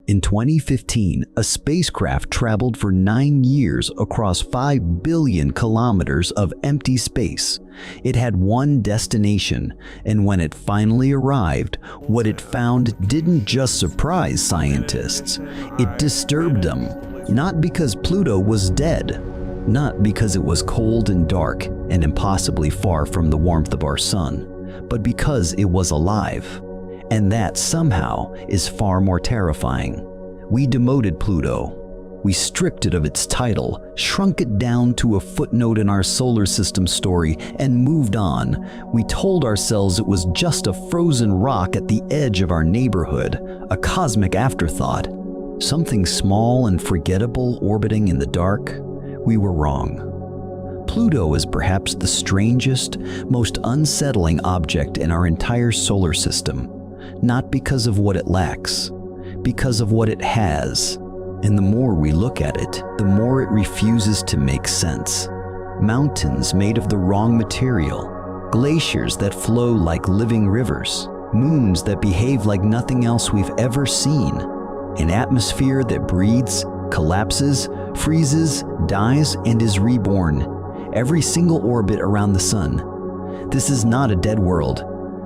In 2015, a spacecraft traveled for 9 years across 5 billion kilometers of empty space. It had one destination, and when it finally arrived, what it found didn't just surprise scientists. It disturbed them, not because Pluto was dead, not because it was cold and dark and impossibly far from the warmth of our sun, but because it was alive. And that somehow is far more terrifying. We demoted Pluto. We stripped it of its title, shrunk it down to a footnote in our solar system story, and moved on. We told ourselves it was just a frozen rock at the edge of our neighborhood, a cosmic afterthought, something small and forgettable orbiting in the dark. We were wrong. Pluto is perhaps the strangest, most unsettling object in our entire solar system. Not because of what it lacks, because of what it has. And the more we look at it, the more it refuses to make sense. Mountains made of the wrong material, glaciers that flow like living rivers, moons that behave like nothing else we've ever seen, an atmosphere that breathes, collapses, freezes, dies, and is reborn. Every single orbit around the sun. This is not a dead world.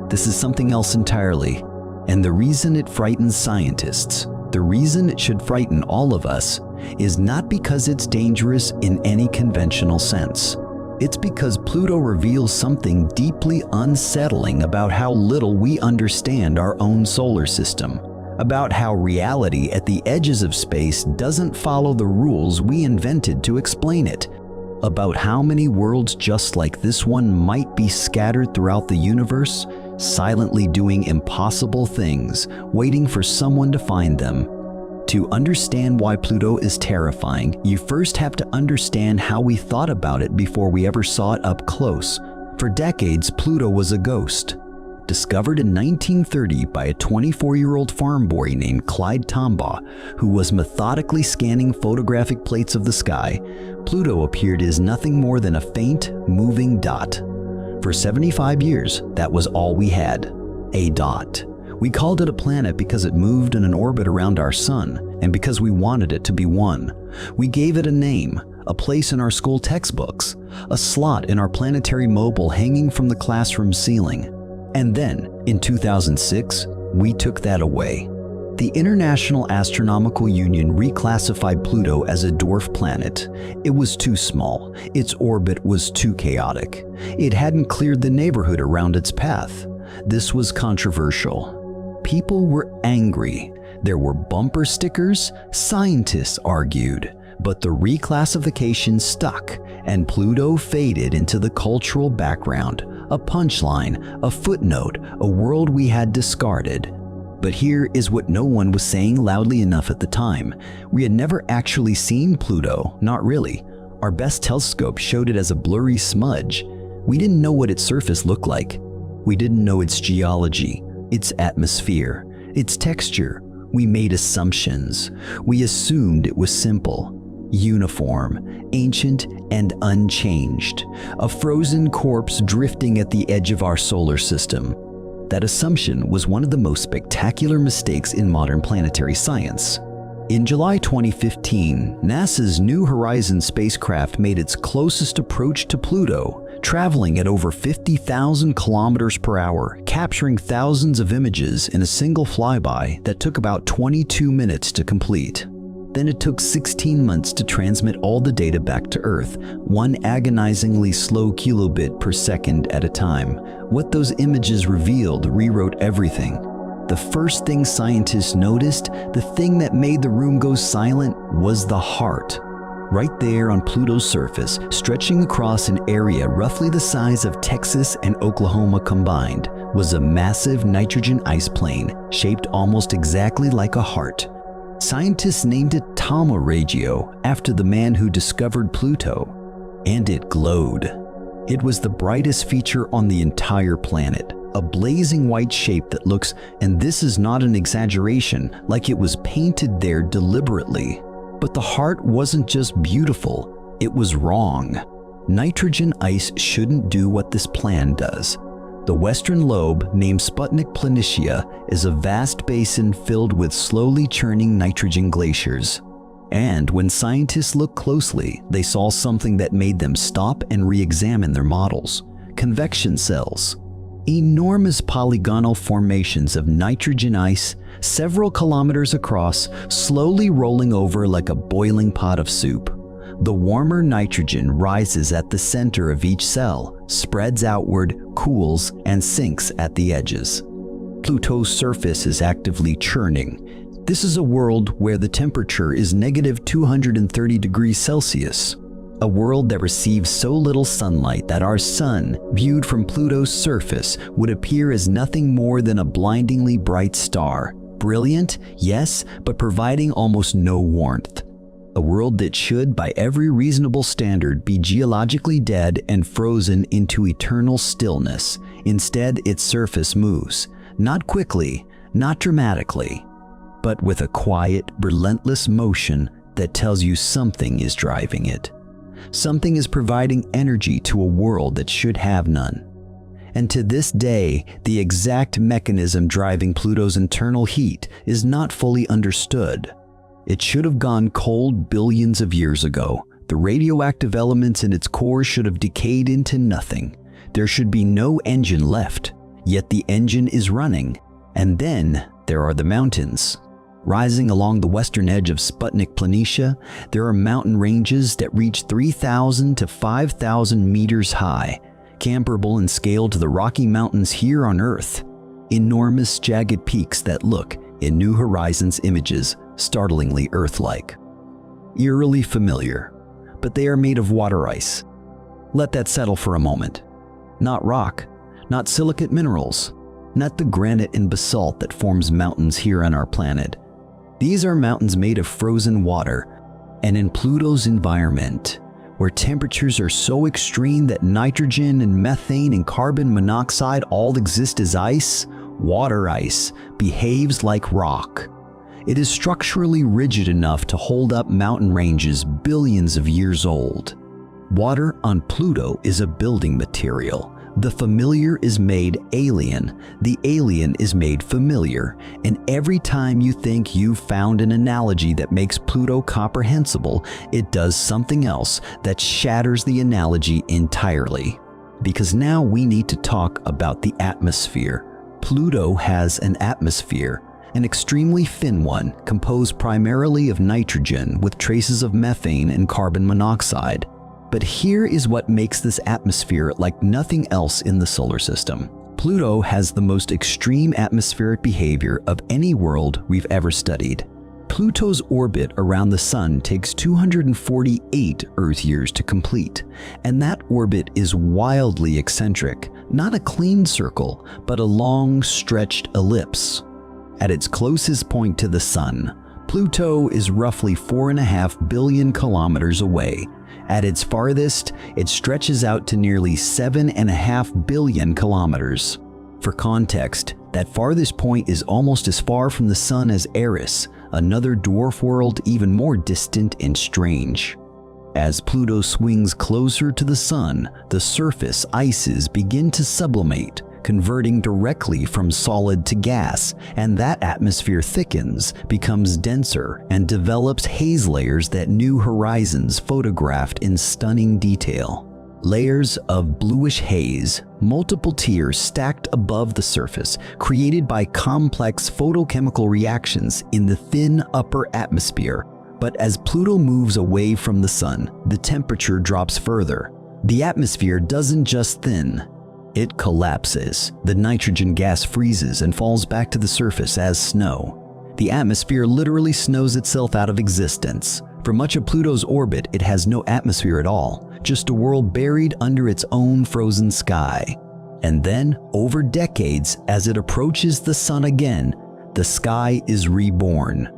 This is something else entirely. And the reason it frightens scientists, the reason it should frighten all of us, is not because it's dangerous in any conventional sense. It's because Pluto reveals something deeply unsettling about how little we understand our own solar system, about how reality at the edges of space doesn't follow the rules we invented to explain it, about how many worlds just like this one might be scattered throughout the universe, silently doing impossible things, waiting for someone to find them. To understand why Pluto is terrifying, you first have to understand how we thought about it before we ever saw it up close. For decades, Pluto was a ghost. Discovered in 1930 by a 24-year-old farm boy named Clyde Tombaugh, who was methodically scanning photographic plates of the sky, Pluto appeared as nothing more than a faint, moving dot. For 75 years, that was all we had, a dot. We called it a planet because it moved in an orbit around our sun, and because we wanted it to be one. We gave it a name, a place in our school textbooks, a slot in our planetary mobile hanging from the classroom ceiling. And then, in 2006, we took that away. The International Astronomical Union reclassified Pluto as a dwarf planet. It was too small. Its orbit was too chaotic. It hadn't cleared the neighborhood around its path. This was controversial. People were angry. There were bumper stickers, scientists argued. But the reclassification stuck, and Pluto faded into the cultural background, a punchline, a footnote, a world we had discarded. But here is what no one was saying loudly enough at the time. We had never actually seen Pluto, not really. Our best telescope showed it as a blurry smudge. We didn't know what its surface looked like. We didn't know its geology, its atmosphere, its texture. We made assumptions. We assumed it was simple, uniform, ancient, and unchanged. A frozen corpse drifting at the edge of our solar system. That assumption was one of the most spectacular mistakes in modern planetary science. In July 2015, NASA's New Horizons spacecraft made its closest approach to Pluto, traveling at over 50,000 kilometers per hour, capturing thousands of images in a single flyby that took about 22 minutes to complete. Then it took 16 months to transmit all the data back to Earth, one agonizingly slow kilobit per second at a time. What those images revealed rewrote everything. The first thing scientists noticed, the thing that made the room go silent, was the heart. Right there on Pluto's surface, stretching across an area roughly the size of Texas and Oklahoma combined, was a massive nitrogen ice plain shaped almost exactly like a heart. Scientists named it Tama Regio after the man who discovered Pluto, and it glowed. It was the brightest feature on the entire planet, a blazing white shape that looks, and this is not an exaggeration, like it was painted there deliberately. But the heart wasn't just beautiful, it was wrong. Nitrogen ice shouldn't do what this plan does. The western lobe, named Sputnik Planitia, is a vast basin filled with slowly churning nitrogen glaciers. And when scientists looked closely, they saw something that made them stop and re-examine their models: convection cells. Enormous polygonal formations of nitrogen ice, several kilometers across, slowly rolling over like a boiling pot of soup. The warmer nitrogen rises at the center of each cell, spreads outward, cools, and sinks at the edges. Pluto's surface is actively churning. This is a world where the temperature is negative 230 degrees Celsius. A world that receives so little sunlight that our sun, viewed from Pluto's surface, would appear as nothing more than a blindingly bright star. Brilliant, yes, but providing almost no warmth. A world that should, by every reasonable standard, be geologically dead and frozen into eternal stillness. Instead, its surface moves. Not quickly, not dramatically, but with a quiet, relentless motion that tells you something is driving it. Something is providing energy to a world that should have none. And to this day, the exact mechanism driving Pluto's internal heat is not fully understood. It should have gone cold billions of years ago. The radioactive elements in its core should have decayed into nothing. There should be no engine left, yet the engine is running. And then there are the mountains. Rising along the western edge of Sputnik Planitia, there are mountain ranges that reach 3,000 to 5,000 meters high, comparable in scale to the Rocky Mountains here on Earth. Enormous jagged peaks that look, in New Horizons images, startlingly Earth-like. Eerily familiar, but they are made of water ice. Let that settle for a moment. Not rock, not silicate minerals, not the granite and basalt that forms mountains here on our planet. These are mountains made of frozen water, and in Pluto's environment, where temperatures are so extreme that nitrogen and methane and carbon monoxide all exist as ice, water ice behaves like rock. It is structurally rigid enough to hold up mountain ranges billions of years old. Water on Pluto is a building material. The familiar is made alien, the alien is made familiar, and every time you think you've found an analogy that makes Pluto comprehensible, it does something else that shatters the analogy entirely. Because now we need to talk about the atmosphere. Pluto has an atmosphere, an extremely thin one, composed primarily of nitrogen with traces of methane and carbon monoxide. But here is what makes this atmosphere like nothing else in the solar system. Pluto has the most extreme atmospheric behavior of any world we've ever studied. Pluto's orbit around the Sun takes 248 Earth years to complete, and that orbit is wildly eccentric, not a clean circle, but a long, stretched ellipse. At its closest point to the Sun, Pluto is roughly 4.5 billion kilometers away. At its farthest, it stretches out to nearly 7.5 billion kilometers. For context, that farthest point is almost as far from the Sun as Eris, another dwarf world even more distant and strange. As Pluto swings closer to the Sun, the surface ices begin to sublimate, converting directly from solid to gas, and that atmosphere thickens, becomes denser, and develops haze layers that New Horizons photographed in stunning detail. Layers of bluish haze, multiple tiers stacked above the surface, created by complex photochemical reactions in the thin upper atmosphere. But as Pluto moves away from the Sun, the temperature drops further. The atmosphere doesn't just thin, it collapses. The nitrogen gas freezes and falls back to the surface as snow. The atmosphere literally snows itself out of existence. For much of Pluto's orbit, it has no atmosphere at all, just a world buried under its own frozen sky. And then, over decades, as it approaches the Sun again, the sky is reborn.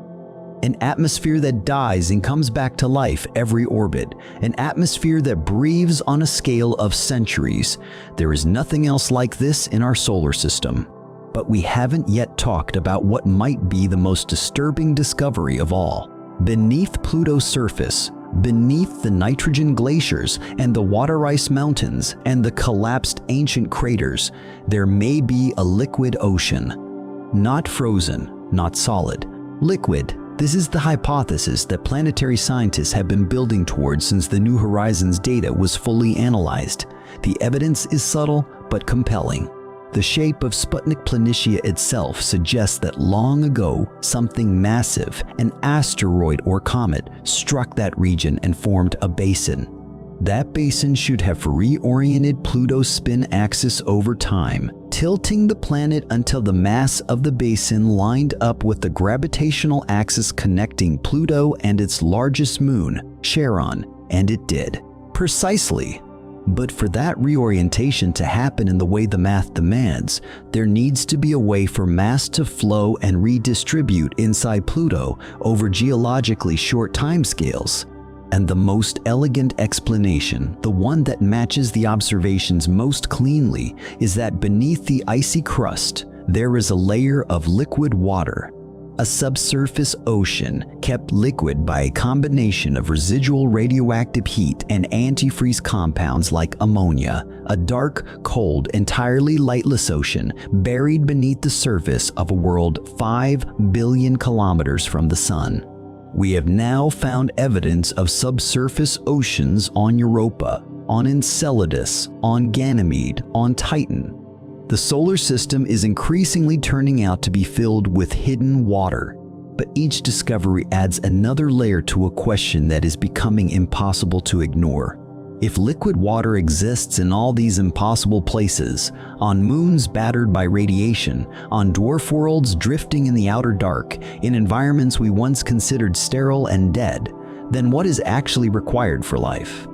An atmosphere that dies and comes back to life every orbit. An atmosphere that breathes on a scale of centuries. There is nothing else like this in our solar system. But we haven't yet talked about what might be the most disturbing discovery of all. Beneath Pluto's surface, Beneath the nitrogen glaciers and the water ice mountains and the collapsed ancient craters, there may be a liquid ocean. Not frozen, not solid. Liquid. This is the hypothesis that planetary scientists have been building towards since the New Horizons data was fully analyzed. The evidence is subtle but compelling. The shape of Sputnik Planitia itself suggests that long ago, something massive, an asteroid or comet, struck that region and formed a basin. That basin should have reoriented Pluto's spin axis over time, tilting the planet until the mass of the basin lined up with the gravitational axis connecting Pluto and its largest moon, Charon, and it did. Precisely. But for that reorientation to happen in the way the math demands, there needs to be a way for mass to flow and redistribute inside Pluto over geologically short timescales. And the most elegant explanation, the one that matches the observations most cleanly, is that beneath the icy crust, there is a layer of liquid water. A subsurface ocean kept liquid by a combination of residual radioactive heat and antifreeze compounds like ammonia, a dark, cold, entirely lightless ocean buried beneath the surface of a world 5 billion kilometers from the sun. We have now found evidence of subsurface oceans on Europa, on Enceladus, on Ganymede, on Titan. The solar system is increasingly turning out to be filled with hidden water, but each discovery adds another layer to a question that is becoming impossible to ignore. If liquid water exists in all these impossible places, on moons battered by radiation, on dwarf worlds drifting in the outer dark, in environments we once considered sterile and dead, then what is actually required for life?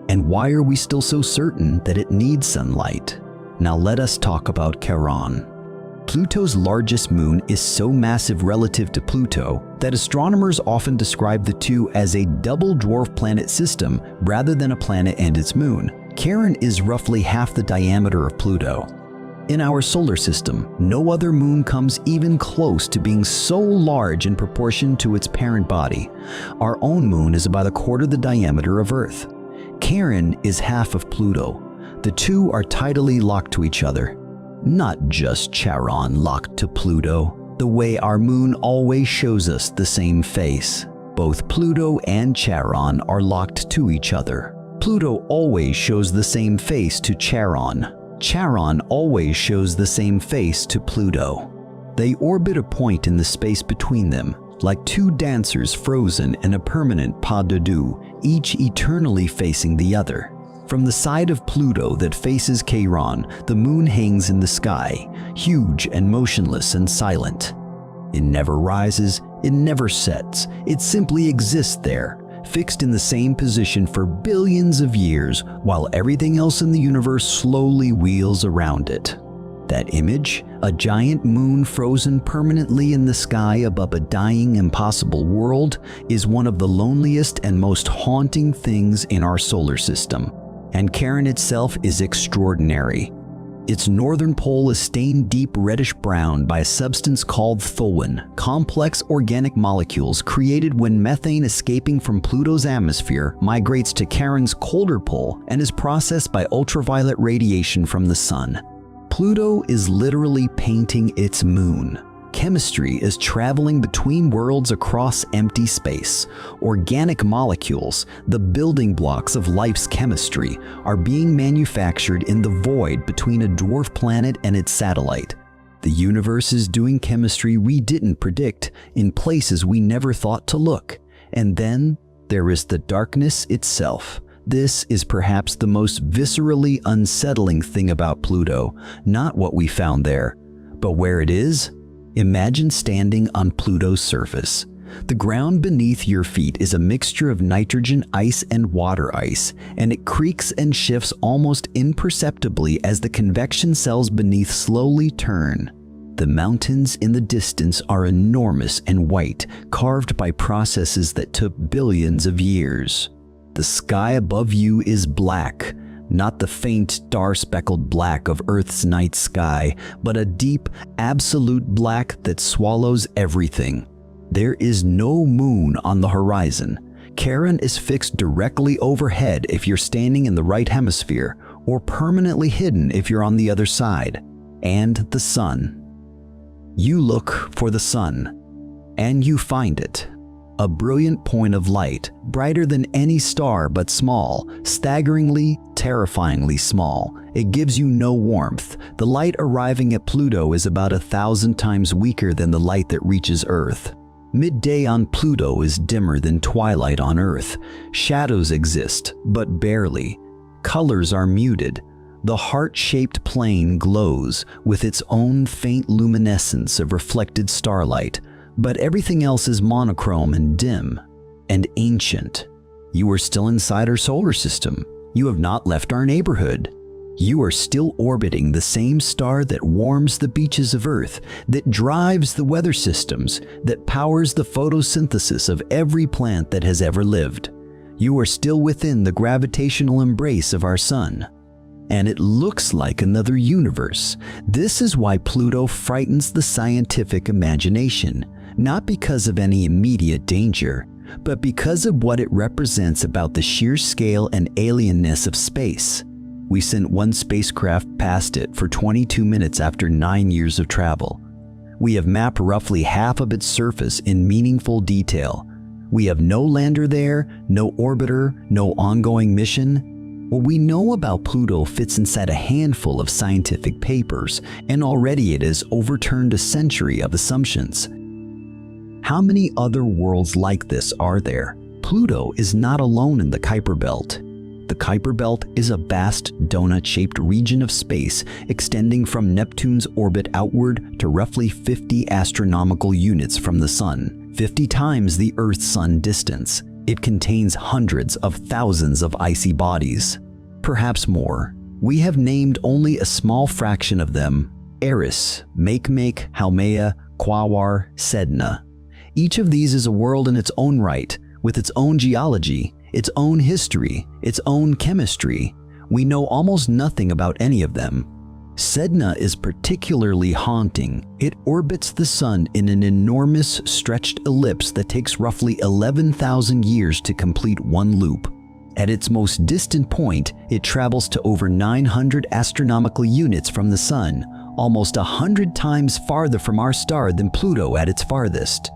And why are we still so certain that it needs sunlight? Now let us talk about Charon. Pluto's largest moon is so massive relative to Pluto that astronomers often describe the two as a double dwarf planet system rather than a planet and its moon. Charon is roughly half the diameter of Pluto. In our solar system, no other moon comes even close to being so large in proportion to its parent body. Our own moon is about a quarter the diameter of Earth. Charon is half of Pluto. The two are tidally locked to each other. Not just Charon locked to Pluto, the way our moon always shows us the same face. Both Pluto and Charon are locked to each other. Pluto always shows the same face to Charon. Charon always shows the same face to Pluto. They orbit a point in the space between them, like two dancers frozen in a permanent pas de deux, each eternally facing the other. From the side of Pluto that faces Charon, the moon hangs in the sky, huge and motionless and silent. It never rises, it never sets, it simply exists there, fixed in the same position for billions of years, while everything else in the universe slowly wheels around it. That image, a giant moon frozen permanently in the sky above a dying, impossible world, is one of the loneliest and most haunting things in our solar system. And Charon itself is extraordinary. Its northern pole is stained deep reddish-brown by a substance called thulwin, complex organic molecules created when methane escaping from Pluto's atmosphere migrates to Charon's colder pole and is processed by ultraviolet radiation from the sun. Pluto is literally painting its moon. Chemistry is traveling between worlds across empty space. Organic molecules, the building blocks of life's chemistry, are being manufactured in the void between a dwarf planet and its satellite. The universe is doing chemistry we didn't predict in places we never thought to look. And then there is the darkness itself. This is perhaps the most viscerally unsettling thing about Pluto, not what we found there, but where it is. Imagine standing on Pluto's surface. The ground beneath your feet is a mixture of nitrogen ice and water ice, and it creaks and shifts almost imperceptibly as the convection cells beneath slowly turn. The mountains in the distance are enormous and white, carved by processes that took billions of years. The sky above you is black. Not the faint star-speckled black of Earth's night sky, but a deep, absolute black that swallows everything. There is no moon on the horizon. Charon is fixed directly overhead if you're standing in the right hemisphere, or permanently hidden if you're on the other side. And the sun. You look for the sun, and you find it. A brilliant point of light, brighter than any star but small, staggeringly, terrifyingly small. It gives you no warmth. The light arriving at Pluto is about 1,000 times weaker than the light that reaches Earth. Midday on Pluto is dimmer than twilight on Earth. Shadows exist, but barely. Colors are muted. The heart-shaped plane glows with its own faint luminescence of reflected starlight, but everything else is monochrome and dim and ancient. You are still inside our solar system. You have not left our neighborhood. You are still orbiting the same star that warms the beaches of Earth, that drives the weather systems, that powers the photosynthesis of every plant that has ever lived. You are still within the gravitational embrace of our sun. And it looks like another universe. This is why Pluto frightens the scientific imagination, not because of any immediate danger, but because of what it represents about the sheer scale and alienness of space. We sent one spacecraft past it for 22 minutes after 9 years of travel. We have mapped roughly half of its surface in meaningful detail. We have no lander there, no orbiter, no ongoing mission. What we know about Pluto fits inside a handful of scientific papers, and already it has overturned a century of assumptions. How many other worlds like this are there? Pluto is not alone in the Kuiper Belt. The Kuiper Belt is a vast donut-shaped region of space extending from Neptune's orbit outward to roughly 50 astronomical units from the Sun, 50 times the Earth-Sun distance. It contains hundreds of thousands of icy bodies, perhaps more. We have named only a small fraction of them: Eris, Makemake, Haumea, Quaoar, Sedna. Each of these is a world in its own right, with its own geology, its own history, its own chemistry. We know almost nothing about any of them. Sedna is particularly haunting. It orbits the Sun in an enormous stretched ellipse that takes roughly 11,000 years to complete one loop. At its most distant point, it travels to over 900 astronomical units from the Sun, almost 100 times farther from our star than Pluto at its farthest.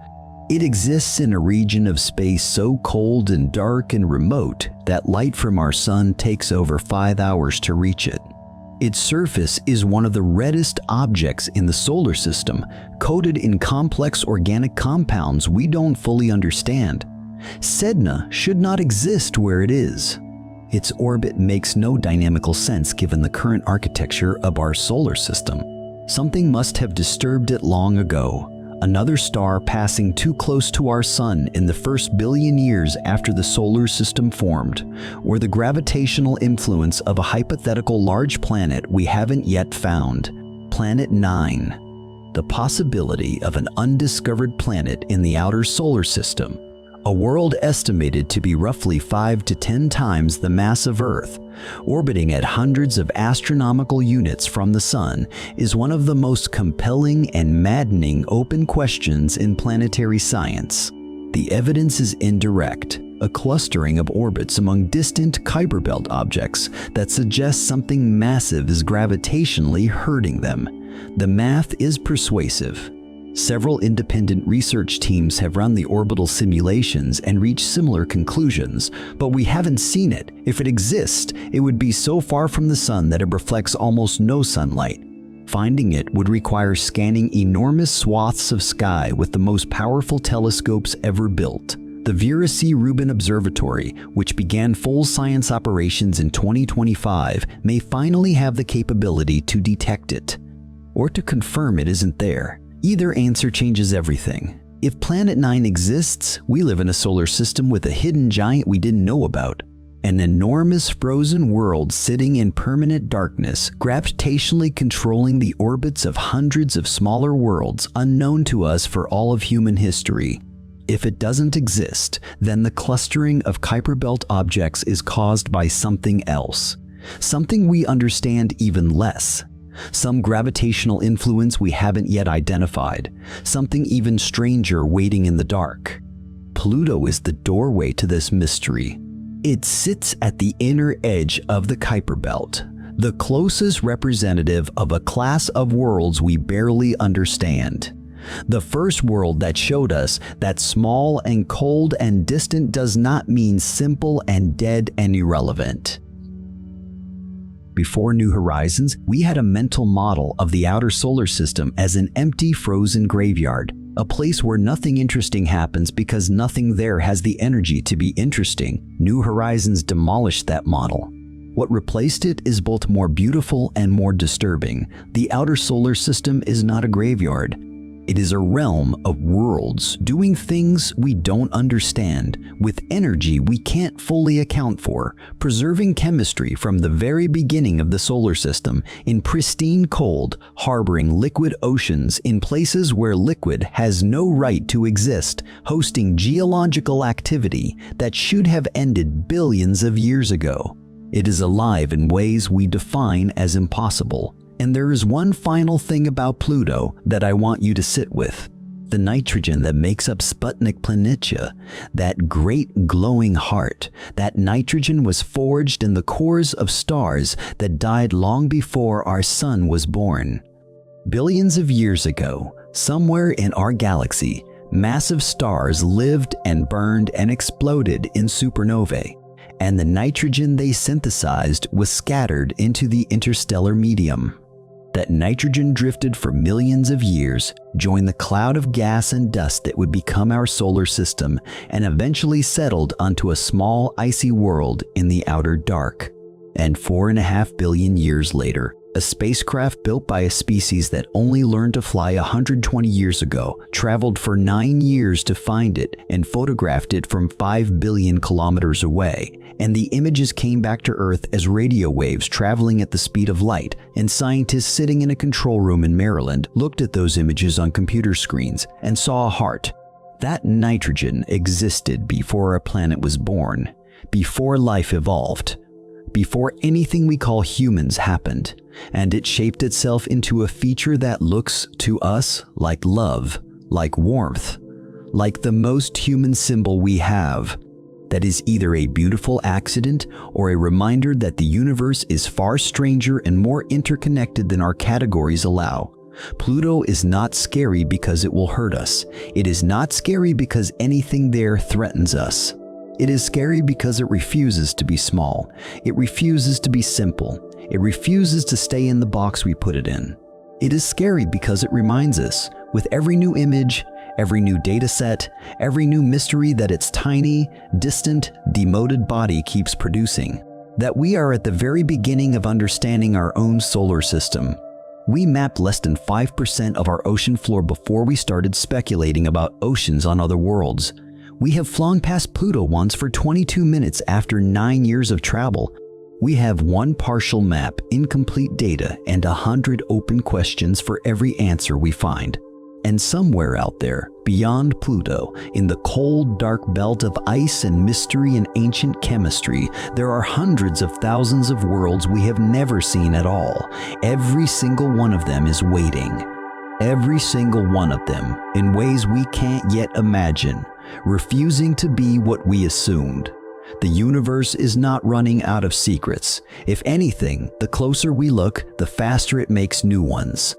It exists in a region of space so cold and dark and remote that light from our Sun takes over 5 hours to reach it. Its surface is one of the reddest objects in the solar system, coated in complex organic compounds we don't fully understand. Sedna should not exist where it is. Its orbit makes no dynamical sense given the current architecture of our solar system. Something must have disturbed it long ago. Another star passing too close to our Sun in the first billion years after the solar system formed, or the gravitational influence of a hypothetical large planet we haven't yet found, Planet 9. The possibility of an undiscovered planet in the outer solar system, a world estimated to be roughly 5 to 10 times the mass of Earth, orbiting at hundreds of astronomical units from the Sun, is one of the most compelling and maddening open questions in planetary science. The evidence is indirect, a clustering of orbits among distant Kuiper Belt objects that suggests something massive is gravitationally hurting them. The math is persuasive. Several independent research teams have run the orbital simulations and reached similar conclusions, but we haven't seen it. If it exists, it would be so far from the Sun that it reflects almost no sunlight. Finding it would require scanning enormous swaths of sky with the most powerful telescopes ever built. The Vera C. Rubin Observatory, which began full science operations in 2025, may finally have the capability to detect it, or to confirm it isn't there. Either answer changes everything. If Planet 9 exists, we live in a solar system with a hidden giant we didn't know about. An enormous frozen world sitting in permanent darkness, gravitationally controlling the orbits of hundreds of smaller worlds unknown to us for all of human history. If it doesn't exist, then the clustering of Kuiper Belt objects is caused by something else. Something we understand even less. Some gravitational influence we haven't yet identified. Something even stranger waiting in the dark. Pluto is the doorway to this mystery. It sits at the inner edge of the Kuiper Belt, the closest representative of a class of worlds we barely understand. The first world that showed us that small and cold and distant does not mean simple and dead and irrelevant. Before New Horizons, we had a mental model of the outer solar system as an empty, frozen graveyard, a place where nothing interesting happens because nothing there has the energy to be interesting. New Horizons demolished that model. What replaced it is both more beautiful and more disturbing. The outer solar system is not a graveyard. It is a realm of worlds doing things we don't understand, with energy we can't fully account for, preserving chemistry from the very beginning of the solar system, in pristine cold, harboring liquid oceans in places where liquid has no right to exist, hosting geological activity that should have ended billions of years ago. It is alive in ways we define as impossible. And there is one final thing about Pluto that I want you to sit with. The nitrogen that makes up Sputnik Planitia, that great glowing heart, that nitrogen was forged in the cores of stars that died long before our sun was born. Billions of years ago, somewhere in our galaxy, massive stars lived and burned and exploded in supernovae, and the nitrogen they synthesized was scattered into the interstellar medium. That nitrogen drifted for millions of years, joined the cloud of gas and dust that would become our solar system, and eventually settled onto a small icy world in the outer dark. And 4.5 billion years later, a spacecraft built by a species that only learned to fly 120 years ago traveled for 9 years to find it and photographed it from 5 billion kilometers away. And the images came back to Earth as radio waves traveling at the speed of light, and scientists sitting in a control room in Maryland looked at those images on computer screens and saw a heart. That nitrogen existed before our planet was born, before life evolved, before anything we call humans happened, and it shaped itself into a feature that looks to us like love, like warmth, like the most human symbol we have. That is either a beautiful accident or a reminder that the universe is far stranger and more interconnected than our categories allow. Pluto is not scary because it will hurt us. It is not scary because anything there threatens us. It is scary because it refuses to be small. It refuses to be simple. It refuses to stay in the box we put it in. It is scary because it reminds us, with every new image, every new data set, every new mystery that its tiny, distant, demoted body keeps producing, that we are at the very beginning of understanding our own solar system. We mapped less than 5% of our ocean floor before we started speculating about oceans on other worlds. We have flown past Pluto once for 22 minutes after 9 years of travel. We have one partial map, incomplete data, and 100 open questions for every answer we find. And somewhere out there, beyond Pluto, in the cold, dark belt of ice and mystery and ancient chemistry, there are hundreds of thousands of worlds we have never seen at all. Every single one of them is waiting. Every single one of them, in ways we can't yet imagine, refusing to be what we assumed. The universe is not running out of secrets. If anything, the closer we look, the faster it makes new ones.